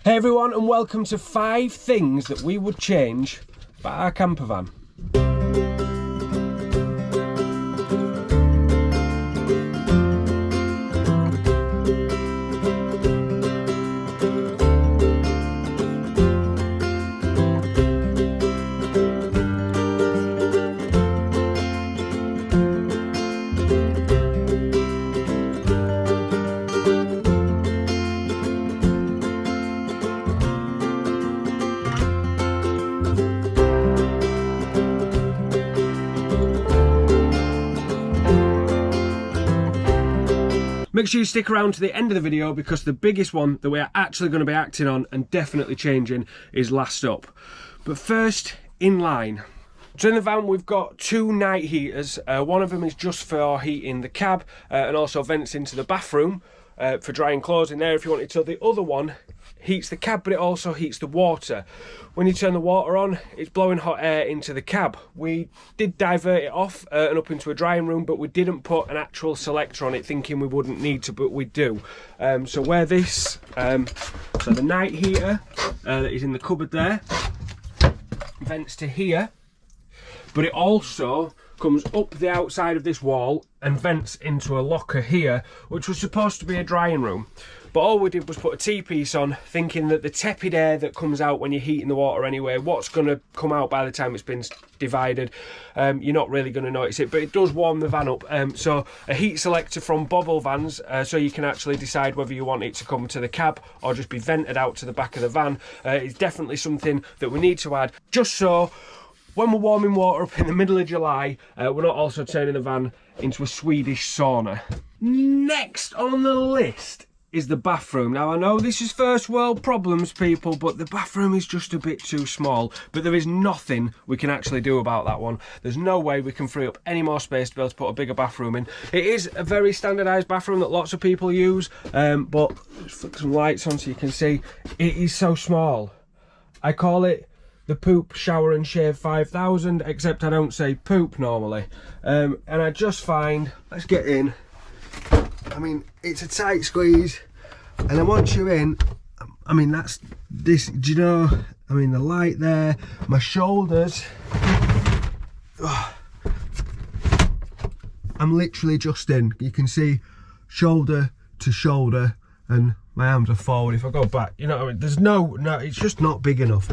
Hey everyone, and welcome to 5 things that we would change about our camper van. Make sure you stick around to the end of the video because the biggest one that we are actually going to be acting on and definitely changing is last up. But first, in line. So in the van we've got 2 night heaters. One of them is just for heating the cab and also vents into the bathroom for drying clothes in there if you wanted to. The other one heats the cab, but it also heats the water. When you turn the water on, it's blowing hot air into the cab. We did divert it off and up into a drying room, but we didn't put an actual selector on it, thinking we wouldn't need to, but we do. So where this, so the night heater that is in the cupboard there, vents to here, but it also comes up the outside of this wall and vents into a locker here, which was supposed to be a drying room. But all we did was put a T-piece on, thinking that the tepid air that comes out when you're heating the water anyway, what's going to come out by the time it's been divided, you're not really going to notice it, but it does warm the van up. So a heat selector from Bobble Vans, so you can actually decide whether you want it to come to the cab or just be vented out to the back of the van. It's definitely something that we need to add, just so when we're warming water up in the middle of July, we're not also turning the van into a Swedish sauna. Next on the list is the bathroom. Now I know this is first world problems, people, but the bathroom is just a bit too small. But there is nothing we can actually do about that one. There's no way we can free up any more space to be able to put a bigger bathroom in. It is a very standardised bathroom that lots of people use, but just flick some lights on so you can see. It is so small. I call it the poop shower and shave 5000, except I don't say poop normally. And I just find, let's get in. I mean, it's a tight squeeze, and then once you're in, I mean, that's this, do you know, I mean, the light there, my shoulders, I'm literally just in. You can see shoulder to shoulder, and my arms are forward. If I go back, you know what I mean, there's no, it's just not big enough.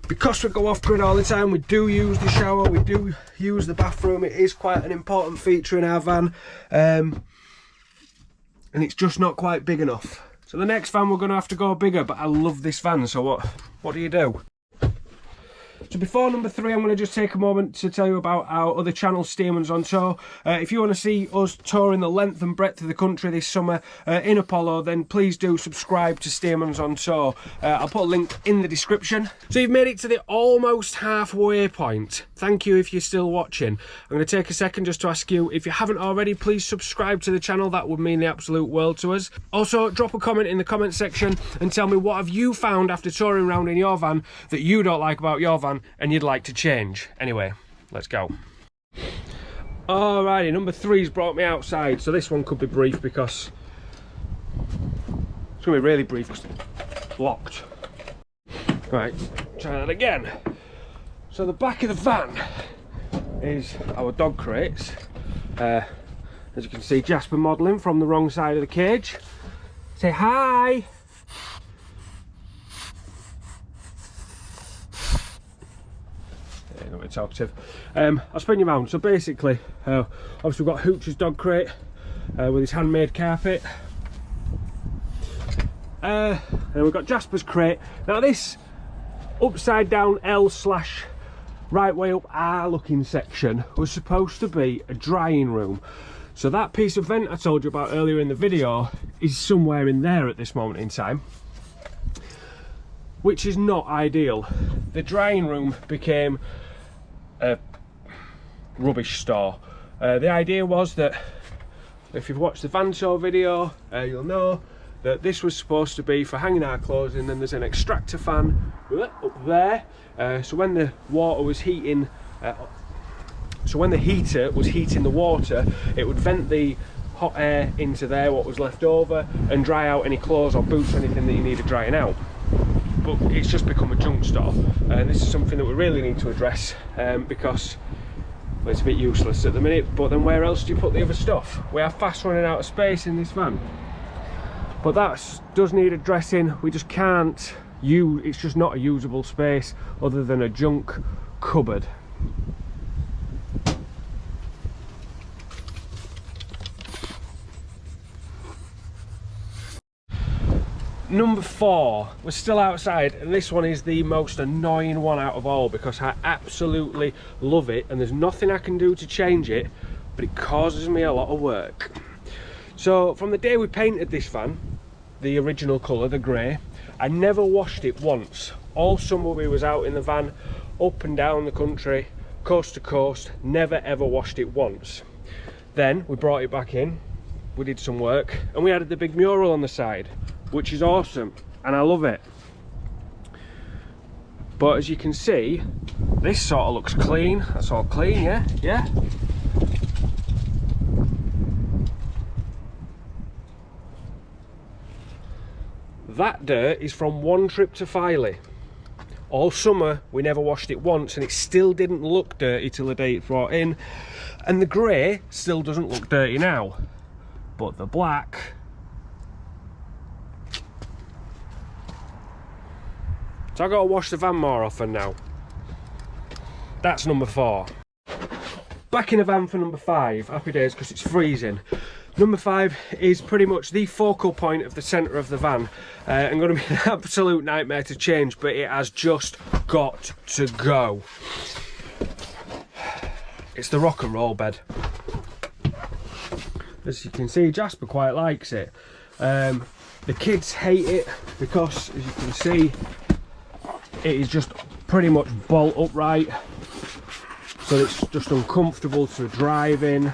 Because we go off grid all the time, we do use the shower, we do use the bathroom. It is quite an important feature in our van, and it's just not quite big enough. So the next van we're going to have to go bigger, but I love this van, so what do you do? So before number 3, I'm going to just take a moment to tell you about our other channel, Stearman's on Tour. If you want to see us touring the length and breadth of the country this summer in Apollo, then please do subscribe to Stearman's on Tour. I'll put a link in the description. So you've made it to the almost halfway point. Thank you if you're still watching. I'm going to take a second just to ask you, if you haven't already, please subscribe to the channel. That would mean the absolute world to us. Also, drop a comment in the comment section and tell me what have you found after touring around in your van that you don't like about your van and you'd like to change. Anyway, let's go. Alrighty, number 3's brought me outside, so this one could be brief because it's gonna be really brief because it's locked. Right, try that again. So the back of the van is our dog crates. As you can see, Jasper modelling from the wrong side of the cage. Say hi. Not very talkative. I'll spin you around. So basically, obviously we've got Hooch's dog crate with his handmade carpet. And we've got Jasper's crate. Now this upside down L / right way up R looking section was supposed to be a drying room. So that piece of vent I told you about earlier in the video is somewhere in there at this moment in time, which is not ideal. The drying room became a rubbish store. The idea was that, if you've watched the van tour video, you'll know that this was supposed to be for hanging our clothes in. Then there's an extractor fan up there, so when the water was heating, so when the heater was heating the water, it would vent the hot air into there, what was left over, and dry out any clothes or boots or anything that you needed drying out. But it's just become a junk store, and this is something that we really need to address, because well, it's a bit useless at the minute. But then where else do you put the other stuff? We are fast running out of space in this van, but that does need addressing. We just can't use, it's just not a usable space other than a junk cupboard. Number 4, we're still outside, and this one is the most annoying one out of all because I absolutely love it and there's nothing I can do to change it, but it causes me a lot of work. So from the day we painted this van, the original colour, the grey, I never washed it once. All summer we was out in the van, up and down the country, coast to coast, never ever washed it once. Then we brought it back in, we did some work, and we added the big mural on the side, which is awesome, and I love it. But as you can see, this sort of looks clean. That's all clean, yeah? Yeah? That dirt is from one trip to Filey. All summer we never washed it once, and it still didn't look dirty till the day it brought in. And the grey still doesn't look dirty now. But the black, so I gotta wash the van more often now. That's number 4. Back in the van for number 5. Happy days because it's freezing. Number 5 is pretty much the focal point of the centre of the van, and going to be an absolute nightmare to change, but it has just got to go. It's the rock and roll bed. As you can see, Jasper quite likes it. The kids hate it because, as you can see, it is just pretty much bolt upright, so it's just uncomfortable to drive in.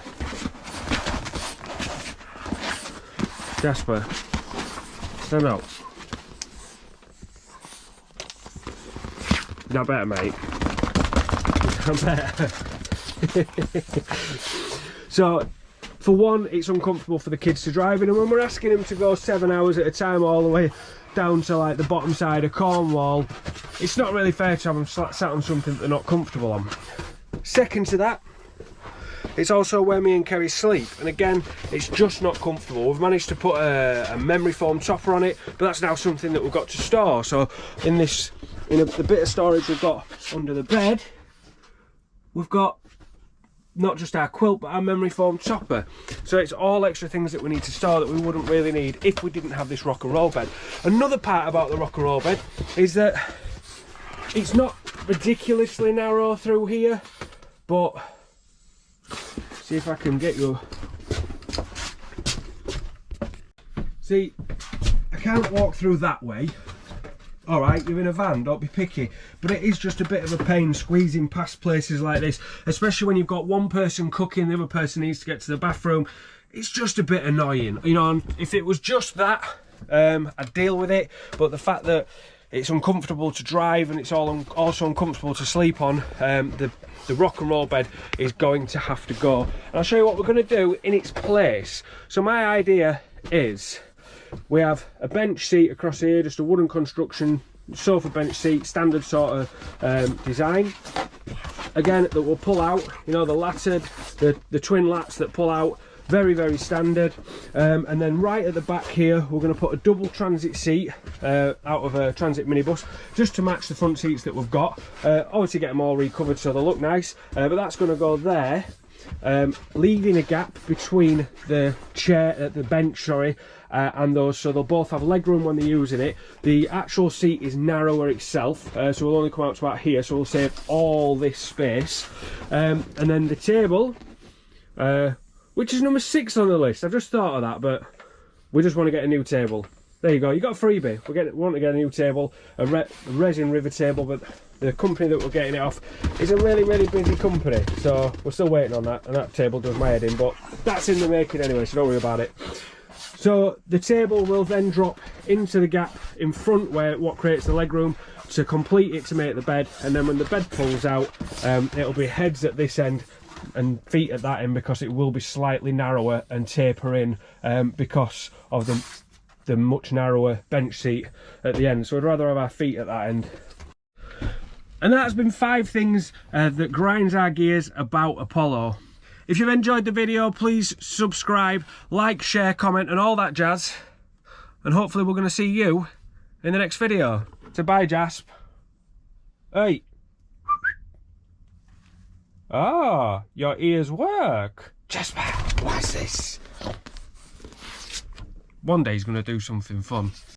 Jasper, stand up. Is that better, mate? Is that better? So, for one, it's uncomfortable for the kids to drive in, and when we're asking them to go 7 hours at a time all the way down to like the bottom side of Cornwall, it's not really fair to have them sat on something that they're not comfortable on. Second to that, it's also where me and Kerry sleep, and again, it's just not comfortable. We've managed to put a memory foam topper on it, but that's now something that we've got to store. So in the bit of storage we've got under the bed, we've got not just our quilt but our memory foam topper. So it's all extra things that we need to store that we wouldn't really need if we didn't have this rock and roll bed. Another part about the rock and roll bed is that it's not ridiculously narrow through here, but see if I can get you. See, I can't walk through that way. Alright, you're in a van, don't be picky, but it is just a bit of a pain squeezing past places like this, especially when you've got one person cooking, the other person needs to get to the bathroom. It's just a bit annoying, you know. If it was just that, I'd deal with it, but the fact that it's uncomfortable to drive and it's also uncomfortable to sleep on, the rock and roll bed is going to have to go. And I'll show you what we're going to do in its place. So my idea is, we have a bench seat across here, just a wooden construction sofa bench seat, standard sort of design. Again, that will pull out, you know, the lattered, the twin lats that pull out, very, very standard. And then right at the back here, we're going to put a double transit seat out of a transit minibus, just to match the front seats that we've got. Obviously get them all recovered so they look nice, but that's going to go there, leaving a gap between the bench, and those, so they'll both have leg room when they're using it. The actual seat is narrower itself, so we'll only come out to about here, so we'll save all this space. And then the table, which is number 6 on the list. I've just thought of that, but we just want to get a new table. There you go, you got a freebie. We want to get a new table, a resin river table, but the company that we're getting it off is a really, really busy company, so we're still waiting on that, and that table does my head in, but that's in the making anyway, so don't worry about it. So the table will then drop into the gap in front where what creates the leg room to complete it to make the bed, and then when the bed pulls out, it'll be heads at this end and feet at that end, because it will be slightly narrower and taper in because of the much narrower bench seat at the end. So I'd rather have our feet at that end. And that's been 5 things that grinds our gears about a Polo. If you've enjoyed the video, please subscribe, like, share, comment and all that jazz. And hopefully we're going to see you in the next video. So bye, Jasp. Hey. Ah, your ears work. Jasper, what's this? One day he's going to do something fun.